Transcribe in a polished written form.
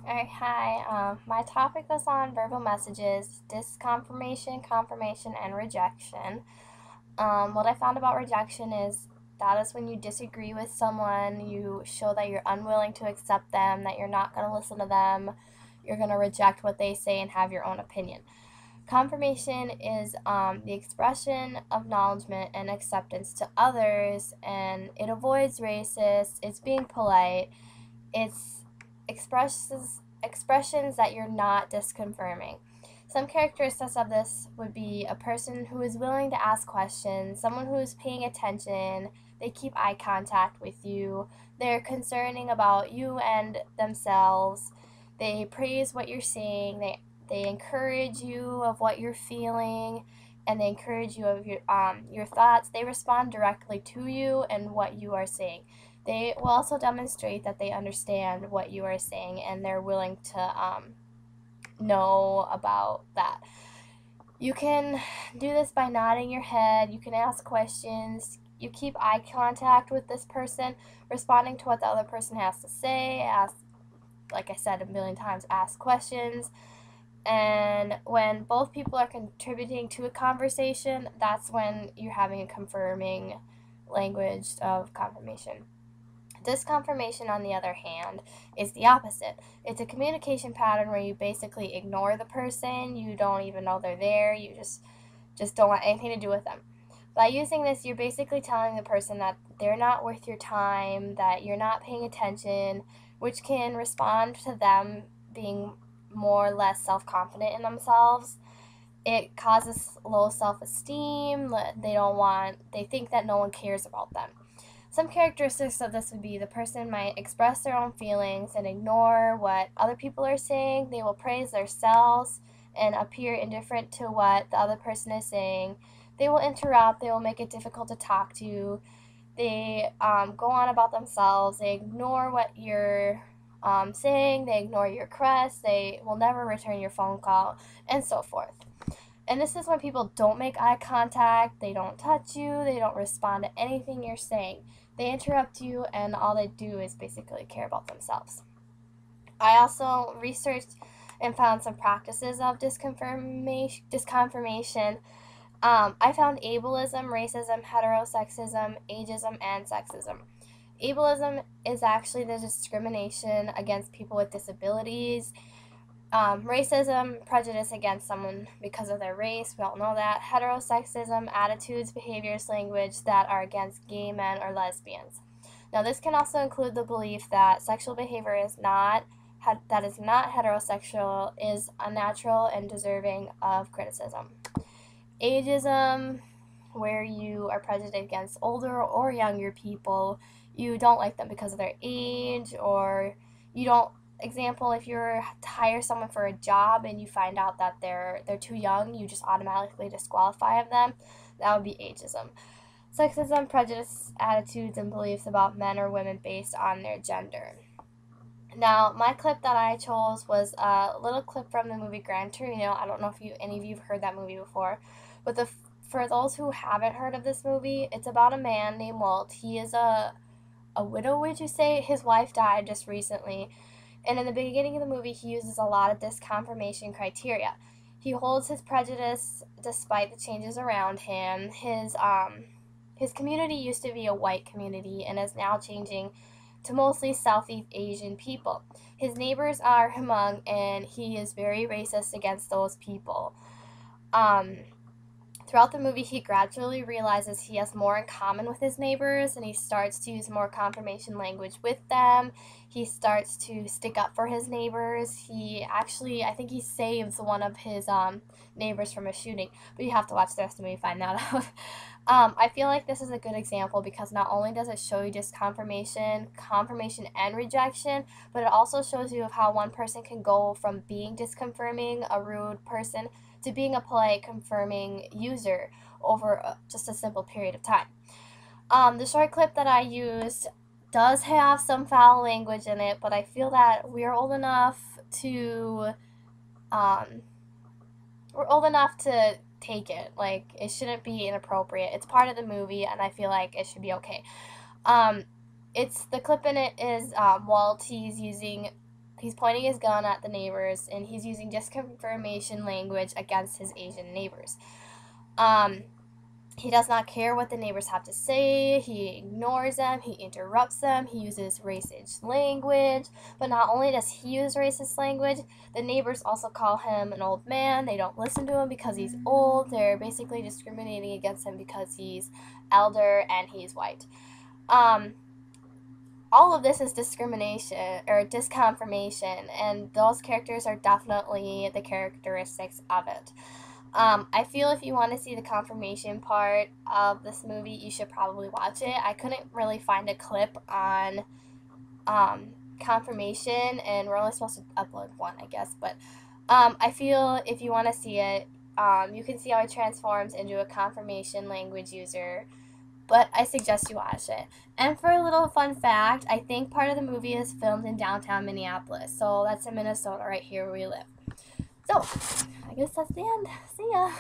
Alright, hi. My topic was on verbal messages, disconfirmation, confirmation, and rejection. What I found about rejection is that is when you disagree with someone, you show that you're unwilling to accept them, that you're not going to listen to them, you're going to reject what they say and have your own opinion. Confirmation is the expression, acknowledgement, and acceptance to others, and it avoids racist, it's being polite, it's expresses expressions that you're not disconfirming. Some characteristics of this would be a person who is willing to ask questions, someone who is paying attention, they keep eye contact with you, they're concerning about you and themselves, they praise what you're saying, they encourage you of what you're feeling, and they encourage you of your thoughts. They respond directly to you and what you are saying. They will also demonstrate that they understand what you are saying and they're willing to know about that. You can do this by nodding your head, you can ask questions, you keep eye contact with this person, responding to what the other person has to say, ask, like I said a million times, ask questions. And when both people are contributing to a conversation, that's when you're having a confirming language of confirmation. Disconfirmation, on the other hand, is the opposite. It's a communication pattern where you basically ignore the person, you don't even know they're there, you just don't want anything to do with them. By using this, you're basically telling the person that they're not worth your time, that you're not paying attention, which can respond to them being more or less self-confident in themselves. It causes low self-esteem. They think that no one cares about them. Some characteristics of this would be the person might express their own feelings and ignore what other people are saying. They will praise themselves and appear indifferent to what the other person is saying. They will interrupt. They will make it difficult to talk to you. They go on about themselves. They ignore what you're saying. They ignore your requests. They will never return your phone call, and so forth. And this is when people don't make eye contact, they don't touch you, they don't respond to anything you're saying. They interrupt you, and all they do is basically care about themselves. I also researched and found some practices of disconfirmation. I found ableism, racism, heterosexism, ageism, and sexism. Ableism is actually the discrimination against people with disabilities. Racism, prejudice against someone because of their race, we all know that. Heterosexism, attitudes, behaviors, language that are against gay men or lesbians. Now, this can also include the belief that sexual behavior that is not heterosexual is unnatural and deserving of criticism. Ageism, where you are prejudiced against older or younger people, you don't like them because of their age, or you don't, example, if you're to hire someone for a job and you find out that they're too young, you just automatically disqualify them. That would be ageism. Sexism, prejudice, attitudes, and beliefs about men or women based on their gender. Now, my clip that I chose was a little clip from the movie Gran Torino. I don't know if any of you have heard that movie before, but for those who haven't heard of this movie, it's about a man named Walt. He is a widow, would you say? His wife died just recently, and in the beginning of the movie, he uses a lot of disconfirmation criteria. He holds his prejudice despite the changes around him. His community used to be a white community and is now changing to mostly Southeast Asian people. His neighbors are Hmong, and he is very racist against those people. Um, Throughout the movie, he gradually realizes he has more in common with his neighbors, and he starts to use more confirmation language with them. He starts to stick up for his neighbors. I think he saves one of his neighbors from a shooting, but you have to watch the rest of the movie to find that out. I feel like this is a good example because not only does it show you just confirmation, and rejection, but it also shows you of how one person can go from being disconfirming, a rude person, to being a polite, confirming user over just a simple period of time. The short clip that I used does have some foul language in it, but I feel that um, we're old enough to take it. Like, it shouldn't be inappropriate. It's part of the movie, and I feel like it should be okay. Um, the clip in it is Walt. He's using He's pointing his gun at the neighbors, and he's using disconfirmation language against his Asian neighbors. He does not care what the neighbors have to say. He ignores them. He interrupts them. He uses racist language. But not only does he use racist language, the neighbors also call him an old man. They don't listen to him because he's old. They're basically discriminating against him because he's elder and he's white. All of this is discrimination or disconfirmation, and those characters are definitely the characteristics of it. I feel if you want to see the confirmation part of this movie, you should probably watch it. I couldn't really find a clip on confirmation, and we're only supposed to upload one, I guess. But I feel if you want to see it, you can see how it transforms into a confirmation language user. But I suggest you watch it. And for a little fun fact, I think part of the movie is filmed in downtown Minneapolis. So that's in Minnesota, right here where we live. So, I guess that's the end. See ya.